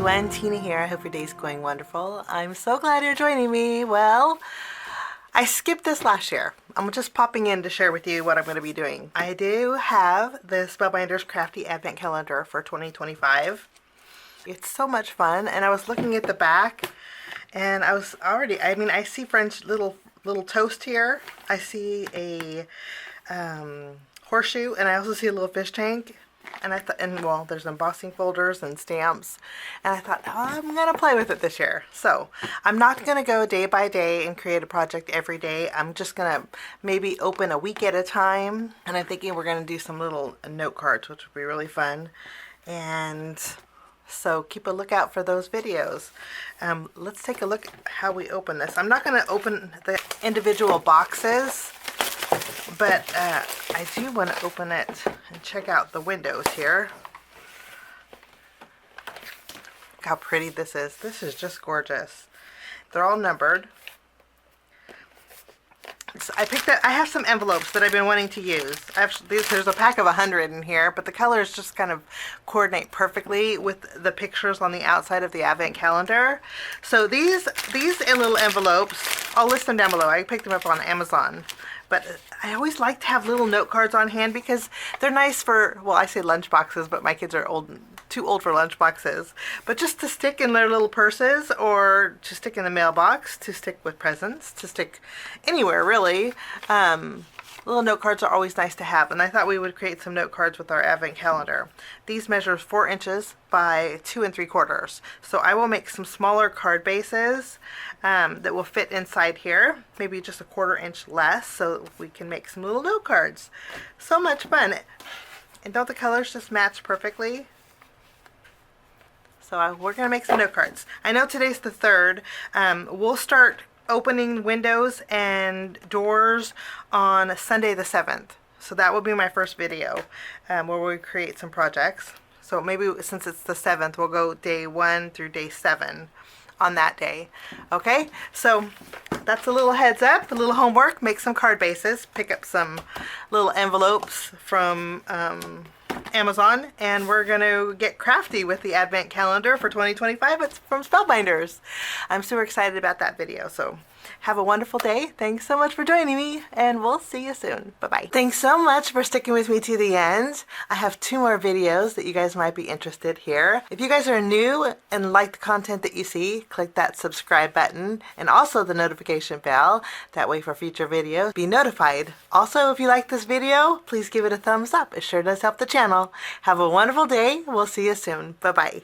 everyone, Tina here. I hope your day's going wonderful. I'm so glad you're joining me. Well, I skipped this last year. I'm just popping in to share with you what I'm going to be doing. I do have the Spellbinders Crafty Advent Calendar for 2025. It's so much fun, and I was looking at the back, and I was already, I see French little toast here. I see a horseshoe, and I also see a little fish tank. And well, there's embossing folders and stamps, and I thought, oh, I'm gonna play with it this year. So I'm not gonna go day by day and create a project every day. I'm just gonna maybe open a week at a time, and I'm thinking we're gonna do some little note cards, which would be really fun. And so keep a lookout for those videos. Let's take a look at how we open this. I'm not gonna open the individual boxes, but I do want to open it and check out the windows here. Look how pretty this is. This is just gorgeous. They're all numbered. So I picked up, I have some envelopes that I've been wanting to use. There's a pack of 100 in here, but the colors just kind of coordinate perfectly with the pictures on the outside of the advent calendar. So these little envelopes, I'll list them down below. I picked them up on Amazon. But I always like to have little note cards on hand because they're nice for, well, I say lunch boxes, but my kids are too old for lunch boxes. But just to stick in their little purses, or to stick in the mailbox, to stick with presents, to stick anywhere really. Little note cards are always nice to have, and I thought we would create some note cards with our advent calendar. These measure 4 inches by 2 3/4. So I will make some smaller card bases that will fit inside here, maybe just a 1/4 inch less, so we can make some little note cards. So much fun. And don't the colors just match perfectly? So we're going to make some note cards. I know today's the 3rd. We'll start opening windows and doors on Sunday the 7th. So that will be my first video where we create some projects. So maybe since it's the 7th, we'll go day 1 through day 7 on that day. Okay, so that's a little heads up, a little homework. Make some card bases, pick up some little envelopes from Amazon, and we're going to get crafty with the advent calendar for 2025. It's from Spellbinders. I'm super excited about that video. So have a wonderful day. Thanks so much for joining me, and we'll see you soon. Bye-bye. Thanks so much for sticking with me to the end. I have 2 more videos that you guys might be interested here. If you guys are new and like the content that you see, click that subscribe button and also the notification bell. That way for future videos, be notified. Also, if you like this video, please give it a thumbs up. It sure does help the channel. Have a wonderful day. We'll see you soon. Bye-bye.